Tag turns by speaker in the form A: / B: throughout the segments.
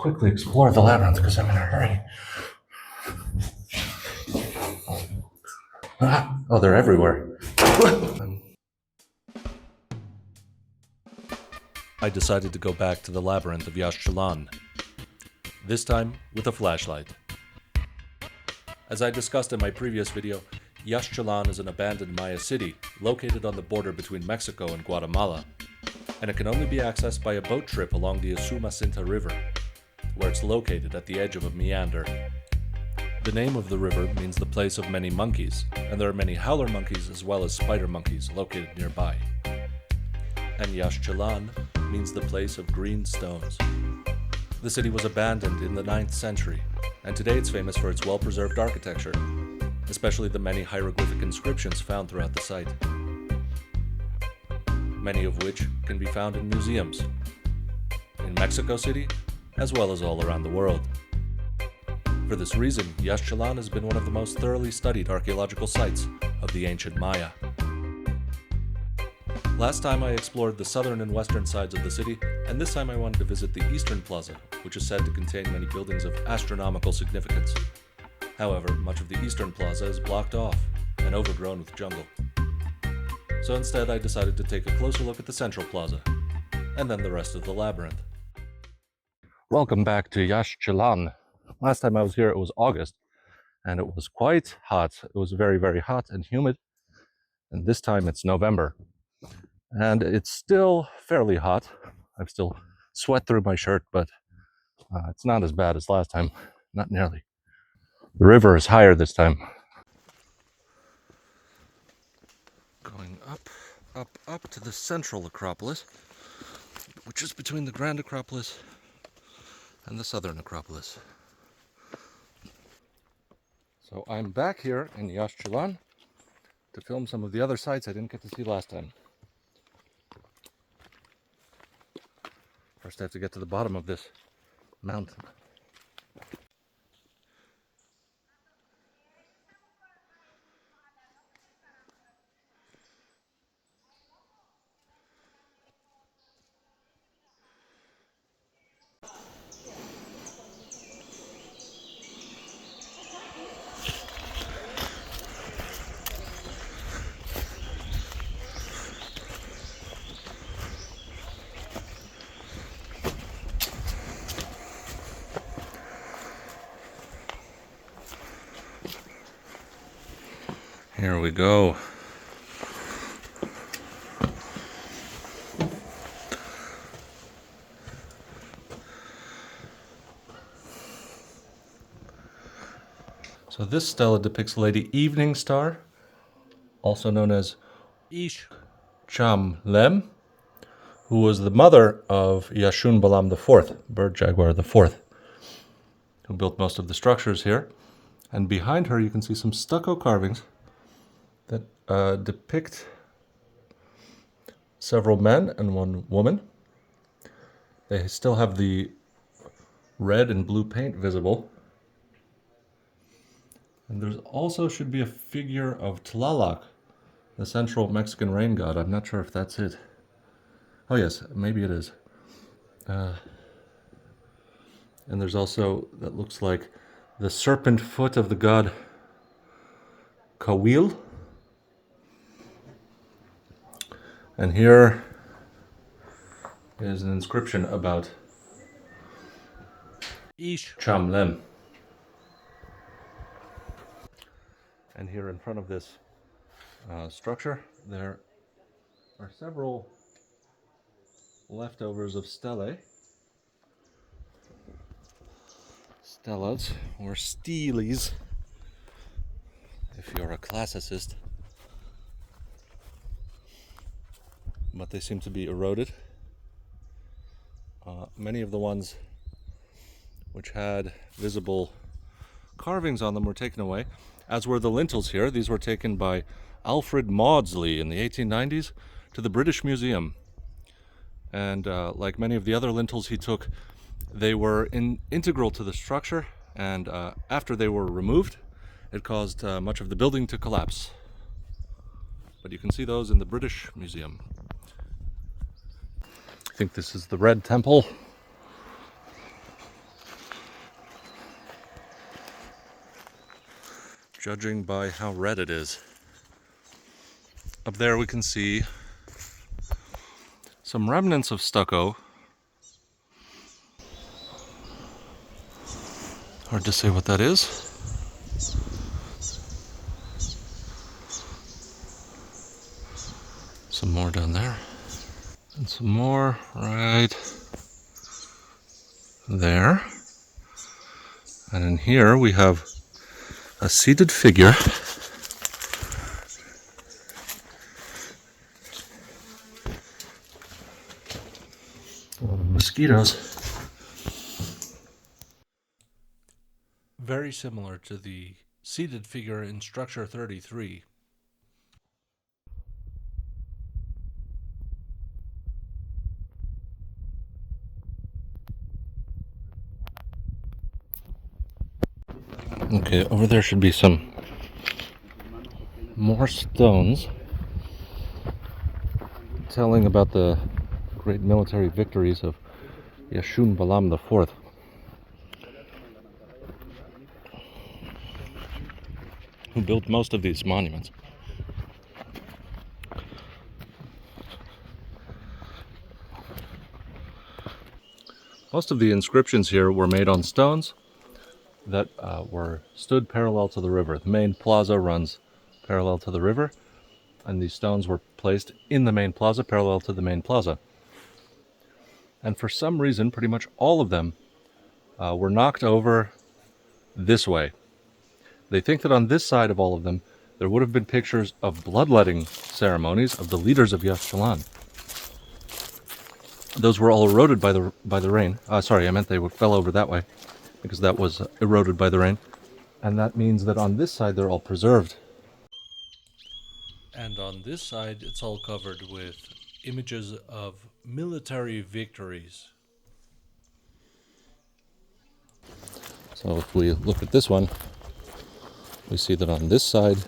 A: quickly explore the labyrinth because I'm in a hurry. Oh, they're everywhere. I decided to go back to the labyrinth of Yaxchilan, this time with a flashlight. As I discussed in my previous video, Yaxchilan is an abandoned Maya city located on the border between Mexico and Guatemala, and it can only be accessed by a boat trip along the Usumacinta River, where it's located at the edge of a meander. The name of the river means the place of many monkeys, and there are many howler monkeys as well as spider monkeys located nearby. And Yaxchilan means the place of green stones. The city was abandoned in the 9th century, and today it's famous for its well-preserved architecture, especially the many hieroglyphic inscriptions found throughout the site, many of which can be found in museums, in Mexico City, as well as all around the world. For this reason, Yaxchilan has been one of the most thoroughly studied archaeological sites of the ancient Maya. Last time I explored the southern and western sides of the city, and this time I wanted to visit the eastern plaza, which is said to contain many buildings of astronomical significance. However, much of the eastern plaza is blocked off and overgrown with jungle. So instead I decided to take a closer look at the central plaza, and then the rest of the labyrinth. Welcome back to Yaxchilan. Last time I was here it was August, and it was quite hot. It was very, very hot and humid, and this time it's November. And it's still fairly hot. I've still sweat through my shirt, but it's not as bad as last time. Not nearly. The river is higher this time. Going up to the central Acropolis, which is between the Grand Acropolis and the Southern Acropolis. So I'm back here in Yaxchilan to film some of the other sites I didn't get to see last time. First I have to get to the bottom of this mountain. Here we go. So this stela depicts Lady Evening Star, also known as Yaxun, who was the mother of Yaxun Bahlam IV, bird jaguar IV, who built most of the structures here. And behind her you can see some stucco carvings that depict several men and one woman. They still have the red and blue paint visible. And there's also should be a figure of Tlaloc, the central Mexican rain god. I'm not sure if that's it. Oh yes, maybe it is. And there's also, that looks like the serpent foot of the god Kawil. And here is an inscription about Yaxun. And here in front of this structure, there are several leftovers of stelae. Stelas, or steles, if you're a classicist. But they seem to be eroded. Many of the ones which had visible carvings on them were taken away, as were the lintels here. These were taken by Alfred Maudsley in the 1890s to the British Museum. And like many of the other lintels he took, they were integral to the structure, and after they were removed, it caused much of the building to collapse. But you can see those in the British Museum. I think this is the Red Temple. judging by how red it is. Up there we can see some remnants of stucco. Hard to say what that is. Some more down there. And some more right there. And in here we have a seated figure. A lot of mosquitoes. Very similar to the seated figure in structure 33. Okay, over there should be some more stones telling about the great military victories of Yaxun Bahlam IV. Who built most of these monuments. Most of the inscriptions here were made on stones that were stood parallel to the river. The main plaza runs parallel to the river, and these stones were placed in the main plaza, parallel to the main plaza. And for some reason, pretty much all of them were knocked over this way. They think that on this side of all of them, there would have been pictures of bloodletting ceremonies of the leaders of Yaxchilan. Those were all eroded by the rain. Sorry, I meant they fell over that way, because that was eroded by the rain. And that means that on this side, they're all preserved. And on this side, it's all covered with images of military victories. So if we look at this one, we see that on this side,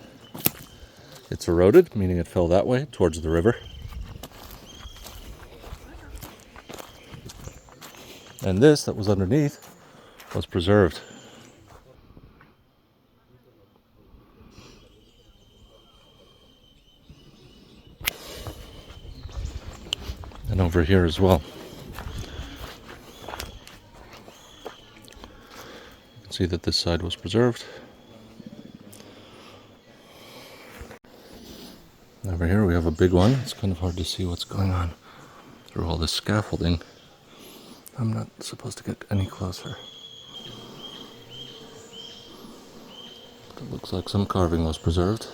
A: it's eroded, meaning it fell that way, towards the river. And this, that was underneath, was preserved. And over here as well. You can see that this side was preserved. Over here we have a big one. It's kind of hard to see what's going on through all this scaffolding. I'm not supposed to get any closer. It looks like some carving was preserved.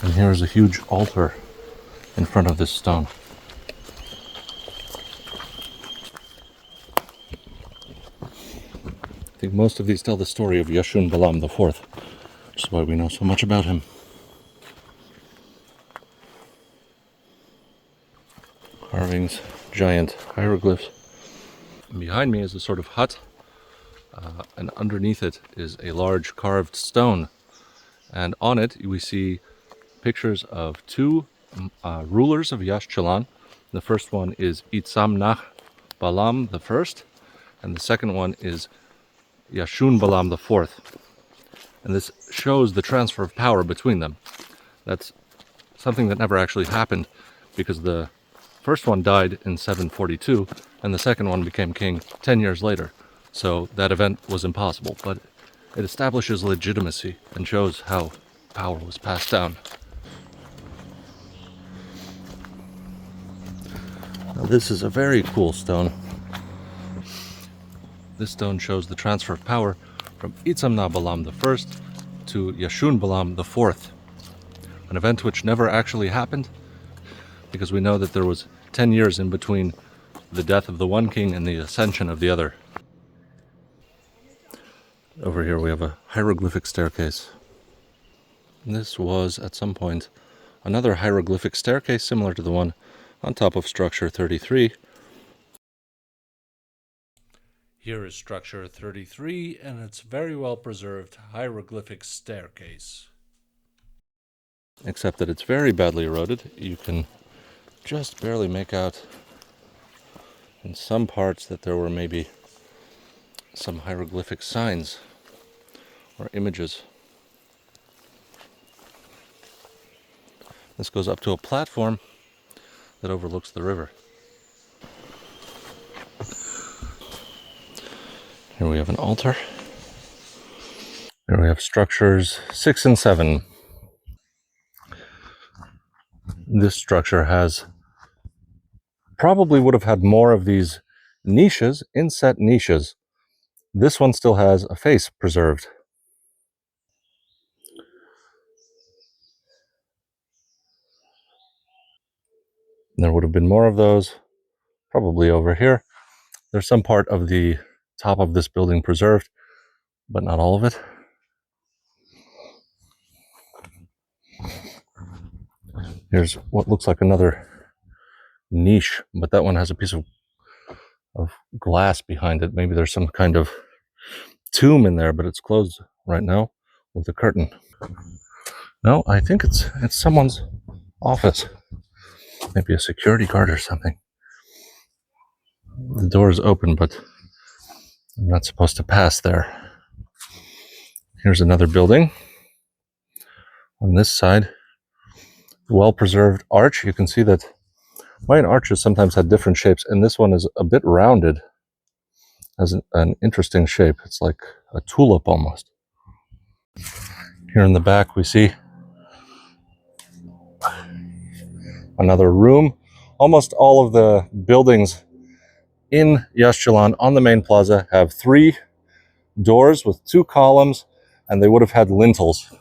A: And here is a huge altar in front of this stone. I think most of these tell the story of Yaxun Bahlam IV, which is why we know so much about him. Carvings, giant hieroglyphs. And behind me is a sort of hut, and underneath it is a large carved stone. And on it we see pictures of two rulers of Yaxchilan. The first one is Itzamnach Bahlam I, and the second one is Yaxun Bahlam IV. And this shows the transfer of power between them. That's something that never actually happened, because the first one died in 742, and the second one became king 10 years later. So that event was impossible, but it establishes legitimacy and shows how power was passed down. Now this is a very cool stone. This stone shows the transfer of power from Itzamna Bahlam I to Yaxun Bahlam IV, an event which never actually happened, because we know that there was 10 years in between the death of the one king and the ascension of the other. Over here we have a hieroglyphic staircase. This was, at some point, another hieroglyphic staircase similar to the one on top of structure 33. Here is structure 33 and its very well preserved hieroglyphic staircase. Except that it's very badly eroded. You can just barely make out in some parts that there were maybe some hieroglyphic signs or images. This goes up to a platform that overlooks the river. Here we have an altar. Here we have structures 6 and 7. This structure probably would have had more of these niches, inset niches. This one still has a face preserved. There would have been more of those probably over here. There's some part of the top of this building preserved, but not all of it. Here's what looks like another niche, but that one has a piece of glass behind it. Maybe there's some kind of tomb in there, but it's closed right now with a curtain. No, I think it's someone's office. Maybe a security guard or something. The door is open, but I'm not supposed to pass there. Here's another building. On this side, well-preserved arch. You can see that Mayan arches sometimes had different shapes, and this one is a bit rounded. Has an interesting shape. It's like a tulip almost. Here in the back, we see another room. Almost all of the buildings in Yaxchilan on the main plaza have 3 doors with 2 columns, and they would have had lintels.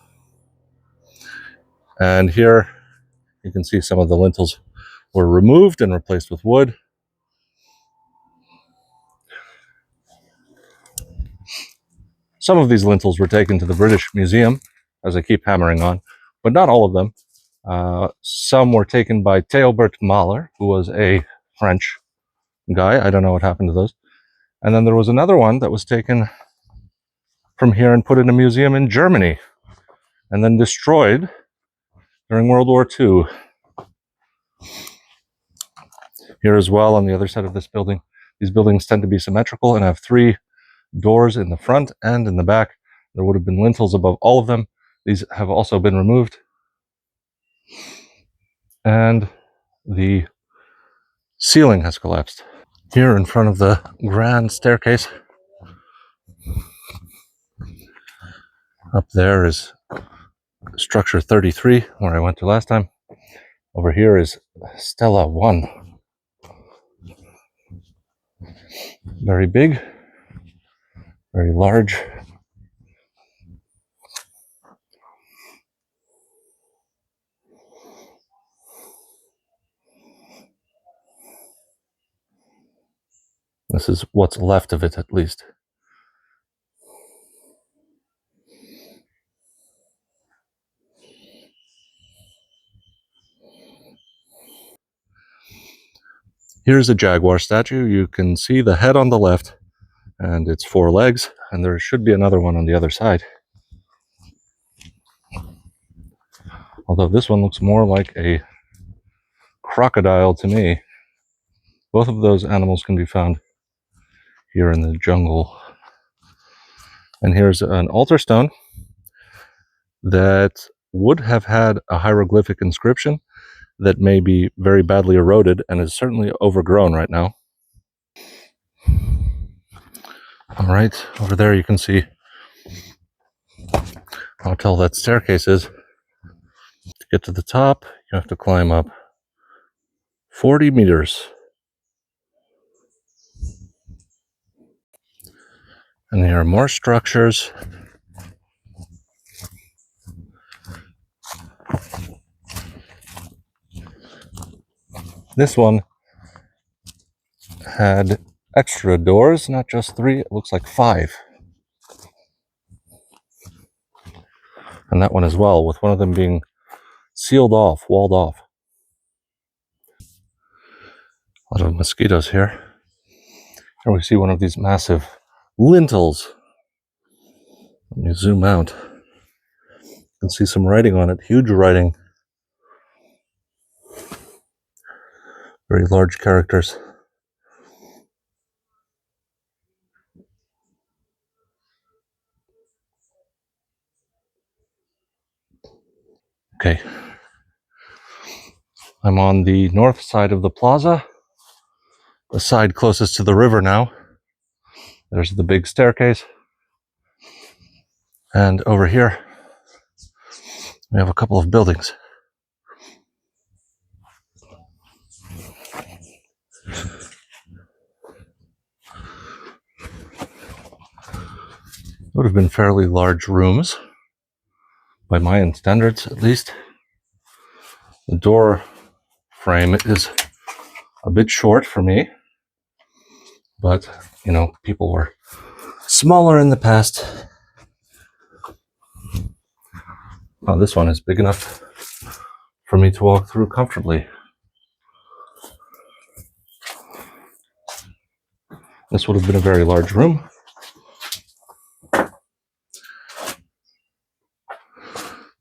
A: And here you can see some of the lintels were removed and replaced with wood. Some of these lintels were taken to the British Museum, as I keep hammering on, but not all of them. Some were taken by Théobert Mahler, who was a French guy. I don't know what happened to those. And then there was another one that was taken from here and put in a museum in Germany, and then destroyed during World War II. Here as well, on the other side of this building, these buildings tend to be symmetrical and have 3 doors in the front and in the back. There would have been lintels above all of them. These have also been removed. And the ceiling has collapsed. Here in front of the grand staircase, up there is structure 33, where I went to last time. Over here is Stela 1. Very big, very large. This is what's left of it, at least. Here's a jaguar statue. You can see the head on the left and its 4 legs, and there should be another one on the other side. Although this one looks more like a crocodile to me. Both of those animals can be found here in the jungle. And here's an altar stone that would have had a hieroglyphic inscription that may be very badly eroded and is certainly overgrown right now. All right, over there you can see how tall that staircase is. To get to the top, you have to climb up 40 meters. And there are more structures. This one had extra doors, not just 3, it looks like 5. And that one as well, with one of them being sealed off, walled off. A lot of mosquitoes here. Here we see one of these massive lintels. Let me zoom out. You can see some writing on it, huge writing. Very large characters. Okay. I'm on the north side of the plaza, the side closest to the river now. There's the big staircase. And over here, we have a couple of buildings. Would have been fairly large rooms, by Mayan standards at least. The door frame is a bit short for me, but, people were smaller in the past. Oh, this one is big enough for me to walk through comfortably. This would have been a very large room.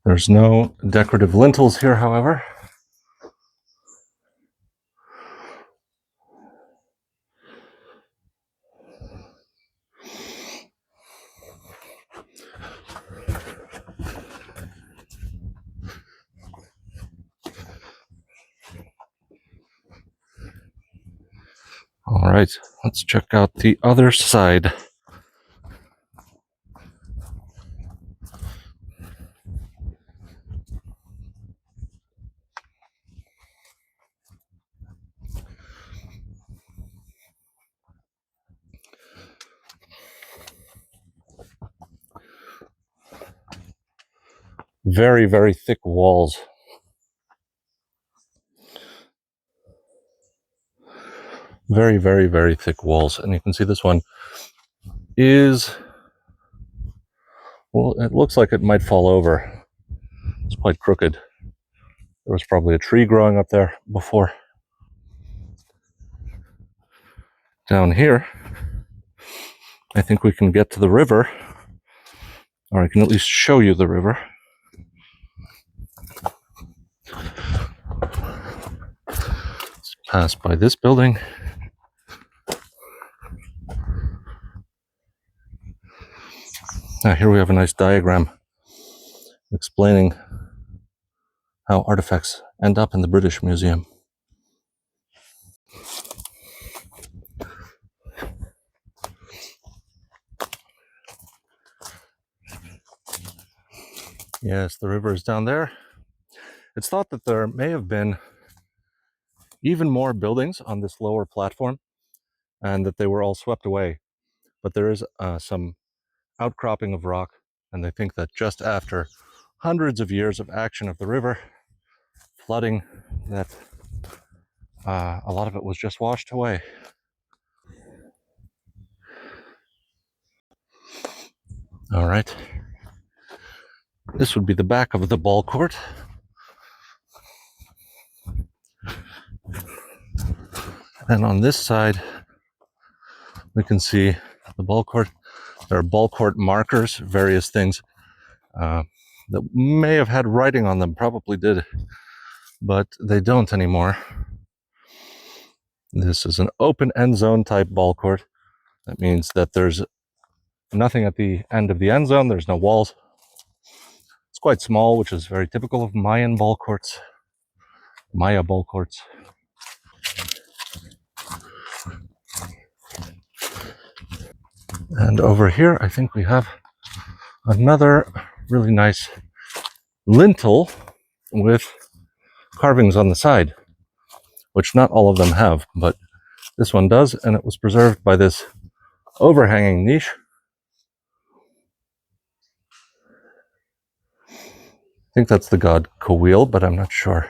A: There's no decorative lintels here, however. All right, let's check out the other side. Very, very thick walls. Very, very, very thick walls. And you can see this one is, well, it looks like it might fall over. It's quite crooked. There was probably a tree growing up there before. Down here, I think we can get to the river, or I can at least show you the river. Let's pass by this building. Now here we have a nice diagram explaining how artifacts end up in the British Museum. Yes, the river is down there. It's thought that there may have been even more buildings on this lower platform and that they were all swept away. But there is some outcropping of rock, and they think that just after hundreds of years of action of the river, flooding, that a lot of it was just washed away. All right. This would be the back of the ball court. And on this side, we can see the ball court. There are ball court markers, various things that may have had writing on them, probably did, but they don't anymore. This is an open end zone type ball court. That means that there's nothing at the end of the end zone. There's no walls. It's quite small, which is very typical of Mayan ball courts, Maya ball courts. And over here, I think we have another really nice lintel with carvings on the side, which not all of them have, but this one does, and it was preserved by this overhanging niche. I think that's the god Kowil, but I'm not sure.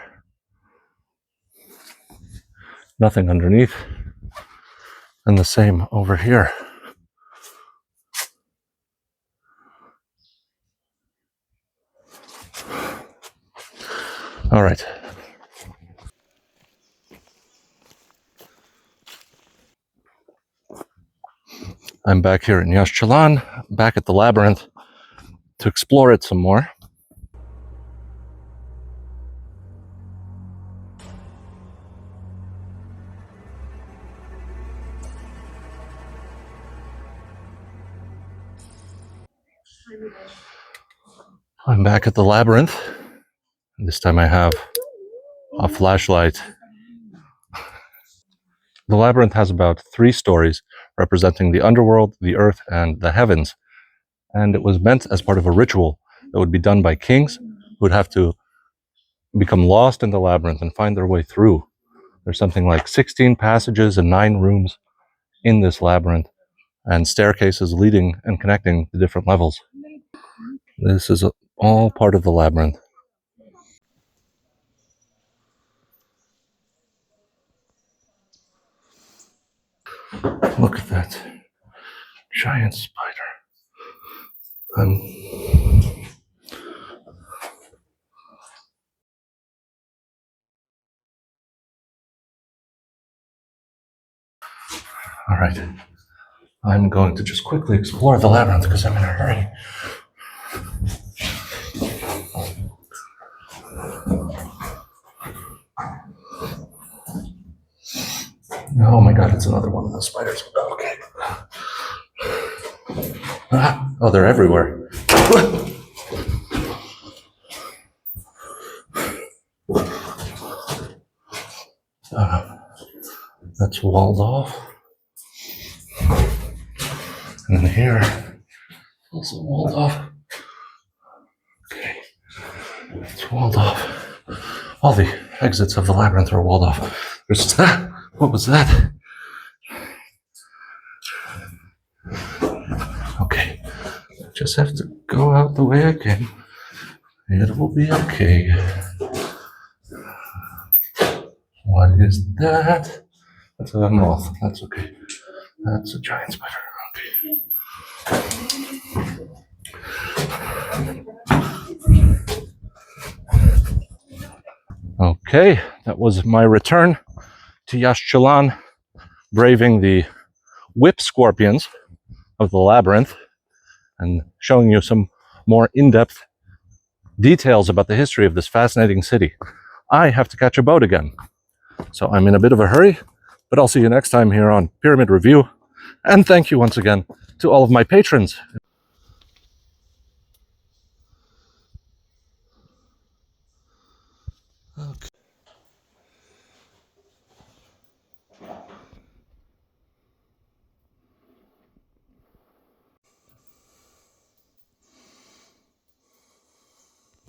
A: Nothing underneath. And the same over here. All right. I'm back here in Yaxchilan, back at the labyrinth to explore it some more. I'm back at the labyrinth. This time I have a flashlight. The labyrinth has about 3 stories representing the underworld, the earth, and the heavens. And it was meant as part of a ritual that would be done by kings who would have to become lost in the labyrinth and find their way through. There's something like 16 passages and 9 rooms in this labyrinth, and staircases leading and connecting the different levels. This is all part of the labyrinth. Look at that giant spider. All right, I'm going to just quickly explore the labyrinth because I'm in a hurry. Oh my god, it's another one of those spiders. Okay. Oh, they're everywhere. That's walled off. And then here, also walled off. Okay, it's walled off. All the exits of the labyrinth are walled off. There's what was that? Okay, just have to go out the way I can. It will be okay. What is that? That's a moth. That's okay. That's a giant spider. Okay, that was my return to Yaxchilan, braving the whip scorpions of the labyrinth and showing you some more in-depth details about the history of this fascinating city. I have to catch a boat again, so I'm in a bit of a hurry, but I'll see you next time here on Pyramid Review, and thank you once again to all of my patrons. Okay.